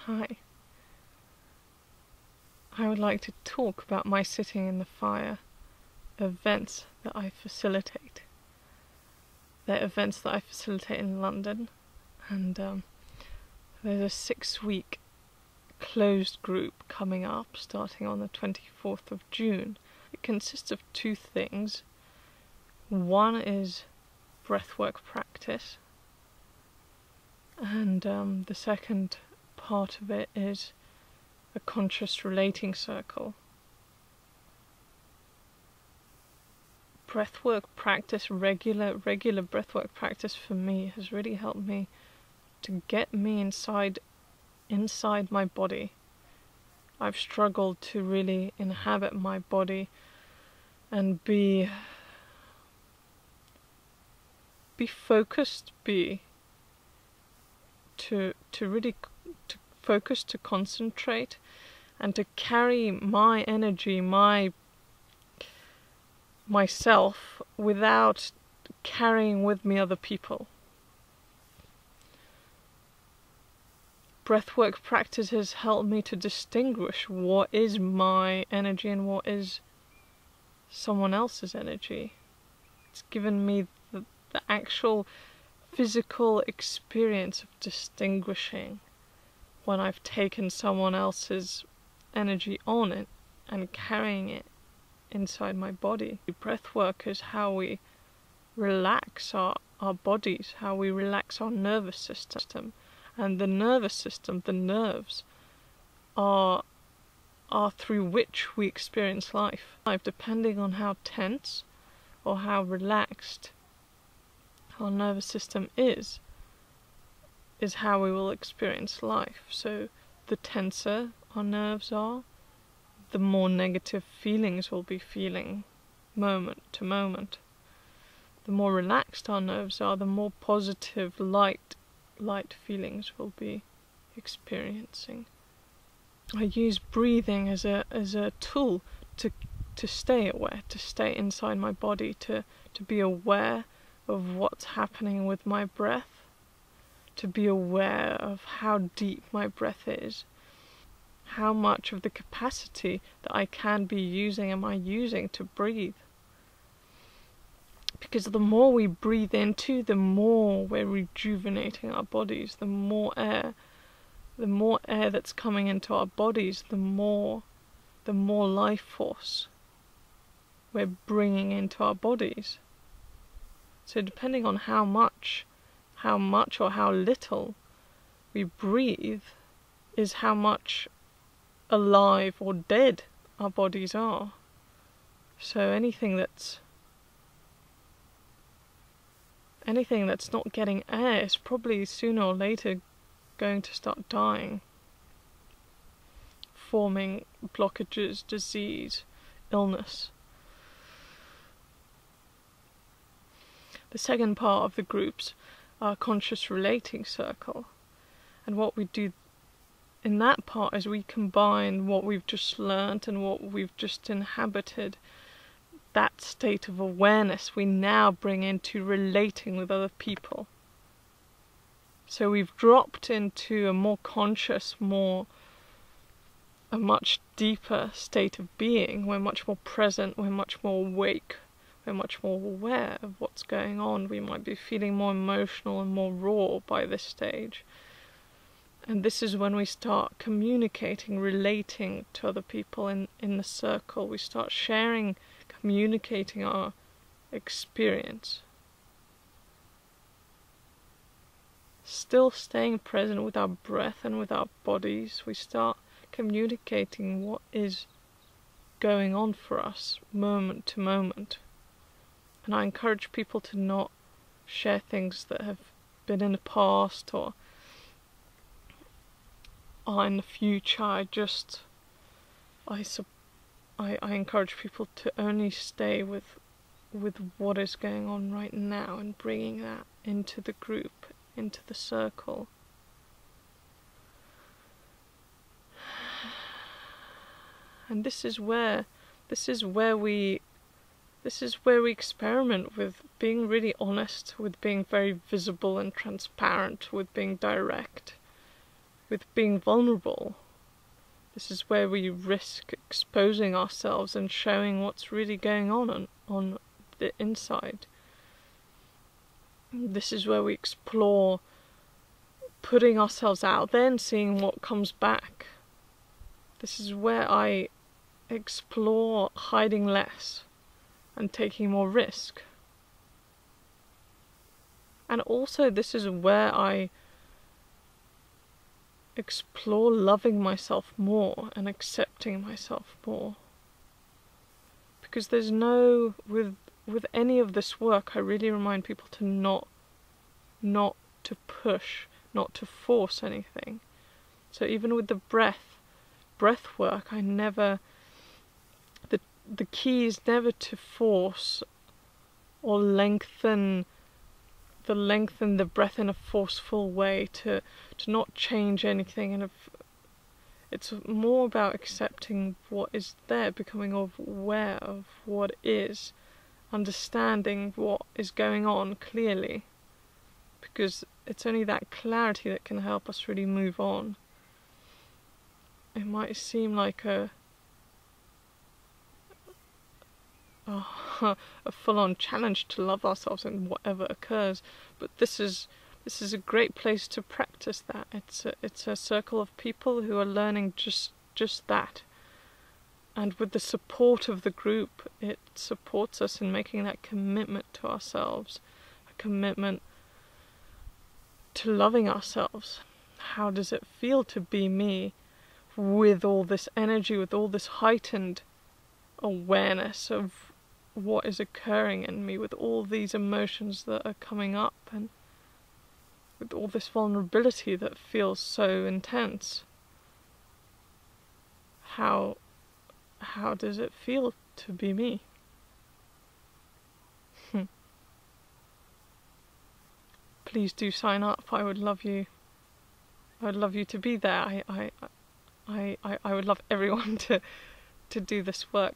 Hi. I would like to talk about my sitting in the fire events that I facilitate. They're events that I facilitate in London, and there's a 6-week closed group coming up starting on the 24th of June. It consists of 2 things. One is breathwork practice, and the second part of it is a conscious relating circle. Breathwork practice, regular breathwork practice for me has really helped me to get me inside my body. I've struggled to really inhabit my body and be focused, to really focus, to concentrate, and to carry my energy, myself, without carrying with me other people. Breathwork practice has helped me to distinguish what is my energy and what is someone else's energy. It's given me the actual physical experience of distinguishing when I've taken someone else's energy on it and carrying it inside my body. Breathwork is how we relax our bodies, how we relax our nervous system. And the nervous system, the nerves, are through which we experience life. Depending on how tense or how relaxed our nervous system is how we will experience life. So the tenser our nerves are, the more negative feelings we'll be feeling moment to moment. The more relaxed our nerves are, the more positive, light feelings we'll be experiencing. I use breathing as a tool to stay aware, to stay inside my body, to be aware of what's happening with my breath, to be aware of how deep my breath is, how much of the capacity that I can be using am I using to breathe. Because the more we breathe into, the more we're rejuvenating our bodies. The more air that's coming into our bodies, the more life force we're bringing into our bodies. So depending on how much or how little we breathe is how much alive or dead our bodies are. So anything that's not getting air is probably sooner or later going to start dying, forming blockages, disease, illness. The second part of the group's our conscious relating circle, and what we do in that part is we combine what we've just learnt and what we've just inhabited. That state of awareness we now bring into relating with other people. So we've dropped into a more conscious, a much deeper state of being. We're much more present, we're much more awake, we're much more aware of what's going on. We might be feeling more emotional and more raw by this stage. And this is when we start communicating, relating to other people in the circle. We start sharing, communicating our experience. Still staying present with our breath and with our bodies, we start communicating what is going on for us moment to moment. And I encourage people to not share things that have been in the past or are in the future. I encourage people to only stay with what is going on right now and bringing that into the group, into the circle. And this is where we experiment with being really honest, with being very visible and transparent, with being direct, with being vulnerable. This is where we risk exposing ourselves and showing what's really going on the inside. This is where we explore putting ourselves out there and seeing what comes back. This is where I explore hiding less and taking more risk. And also this is where I explore loving myself more and accepting myself more. Because there's no, with any of this work, I really remind people to not to push, not to force anything. So even with the breath work, I never, the key is never to force or lengthen the breath in a forceful way, to not change anything, and it's more about accepting what is there, becoming aware of what is, understanding what is going on clearly, because it's only that clarity that can help us really move on. It might seem like a full-on challenge to love ourselves in whatever occurs, but this is a great place to practice that. It's a circle of people who are learning just that, and with the support of the group, it supports us in making that commitment to ourselves, a commitment to loving ourselves. How does it feel to be me with all this energy, with all this heightened awareness of what is occurring in me, with all these emotions that are coming up, and with all this vulnerability that feels so intense? How does it feel to be me? Please do sign up. I would love you to be there. I would love everyone to do this work